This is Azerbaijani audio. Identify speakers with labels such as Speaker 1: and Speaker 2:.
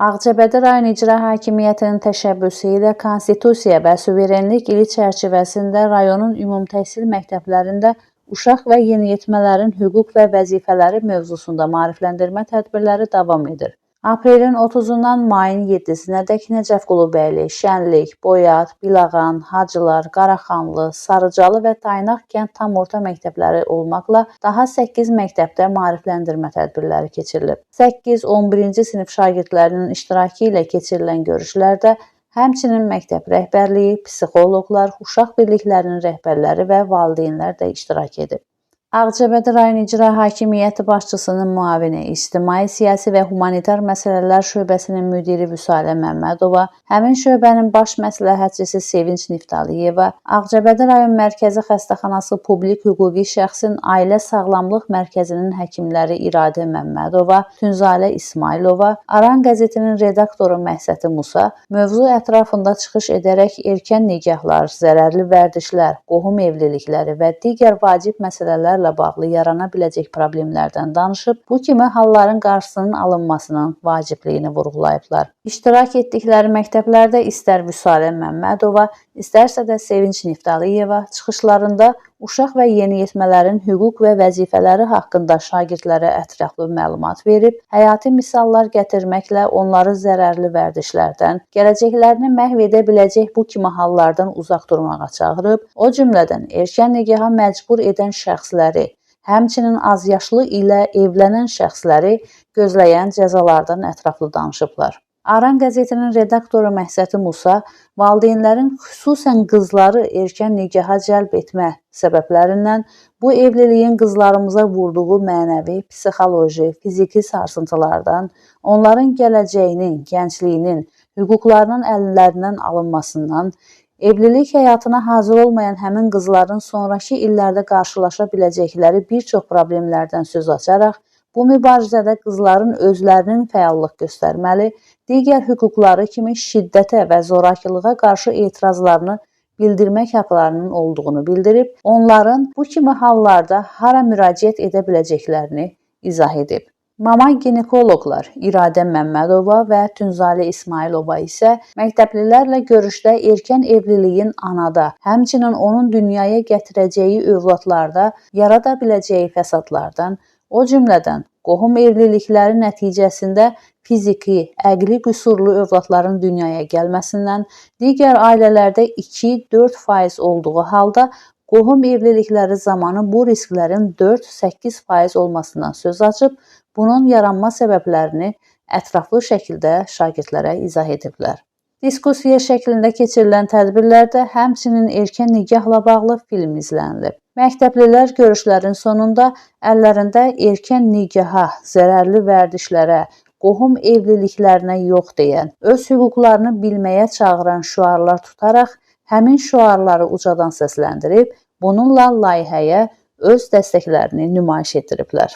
Speaker 1: Ağcabədi rayon İcra Hakimiyyətinin təşəbbüsü ilə Konstitusiya və Suverenlik ili çərçivəsində rayonun ümumtəhsil məktəblərində uşaq və yeniyetmələrin hüquq və vəzifələri mövzusunda maarifləndirmə tədbirləri davam edir. Aprelin 30-dan mayın 7-sinədək Nəcəfqulubəyli, Şənlik, Boyat, Bilağan, Hacılar, Qaraxanlı, Sarıcalı və Taynaq kənd tam orta məktəbləri olmaqla daha 8 məktəbdə maarifləndirmə tədbirləri keçirilib. 8-11-ci sinif şagirdlərinin iştirakı ilə keçirilən görüşlərdə həmçinin məktəb rəhbərliyi, psixoloqlar, uşaq birliklərinin rəhbərləri və valideynlər də iştirak edib. Ağcabədi rayon İcra Hakimiyyəti başçısının müavini, İctimai, Siyasi və Humanitar Məsələlər şöbəsinin müdiri Vüsalə Məmmədova, həmin şöbənin baş məsləhətçisi Sevinç Niftaliyeva, Ağcabədi rayon Mərkəzi Xəstəxanası Publik Hüquqi Şəxsin Ailə Sağlamlıq Mərkəzinin həkimləri İradə Məmmədova, Tünzalə İsmailova, Aran qəzetinin redaktoru Məhsəti Musa mövzu ətrafında çıxış edərək erkən nikahlar, zərərli vərdişlər, qohum evlilikləri və digər vacib məsələlər bağlı yarana biləcək problemlərdən danışıb, bu kimi halların qarşısının alınmasının vacibliyini vurğulayıblar. İştirak etdikləri məktəblərdə istər Vüsalə Məmmədova, istərsə də Sevinç Niftaliyeva çıxışlarında uşaq və yeniyetmələrin hüquq və vəzifələri haqqında şagirdlərə ətraflı məlumat verib, həyati misallar gətirməklə onları zərərli vərdişlərdən, gələcəklərini məhv edə biləcək bu kimi hallardan uzaq durmağa çağırıb, o cümlədən erkən nikaha məcbur edən şəxsləri, həmçinin azyaşlı ilə evlənən şəxsləri gözləyən cəzalardan ətraflı danışıblar. Aran qəzetinin redaktoru Məhsəti Musa valideynlərin xüsusən qızları erkən nikaha cəlb etmə səbəblərindən bu evliliyin qızlarımıza vurduğu mənəvi, psixoloji, fiziki sarsıntılardan, onların gələcəyinin, gəncliyinin, hüquqlarının əllərindən alınmasından, evlilik həyatına hazır olmayan həmin qızların sonrakı illərdə qarşılaşa biləcəkləri bir çox problemlərdən söz açaraq, bu mübarizədə qızların özlərinin fəallıq göstərməli, digər hüquqları kimi şiddətə və zorakılığa qarşı etirazlarını bildirmək haqlarının olduğunu bildirib, onların bu kimi hallarda hara müraciət edə biləcəklərini izah edib. Mama ginekoloqlar İradə Məmmədova və Tünzalə İsmailova isə məktəblilərlə görüşdə erkən evliliyin anada, həmçinin onun dünyaya gətirəcəyi övladlarda yarada biləcəyi fəsadlardan, o cümlədən qohum evlilikləri nəticəsində fiziki, əqli qüsurlu övladların dünyaya gəlməsindən, digər ailələrdə 2-4% olduğu halda qohum evlilikləri zamanı bu risklərin 4-8% olmasından söz açıb, bunun yaranma səbəblərini ətraflı şəkildə şagirdlərə izah ediblər. Diskussiya şəklində keçirilən tədbirlərdə həmçinin erkən nikahla bağlı film izlənilib. Məktəblilər görüşlərin sonunda əllərində erkən nikaha, zərərli vərdişlərə, qohum evliliklərinə yox deyən, öz hüquqlarını bilməyə çağıran şüarlar tutaraq, həmin şüarları ucadan səsləndirib, bununla layihəyə öz dəstəklərini nümayiş etdiriblər.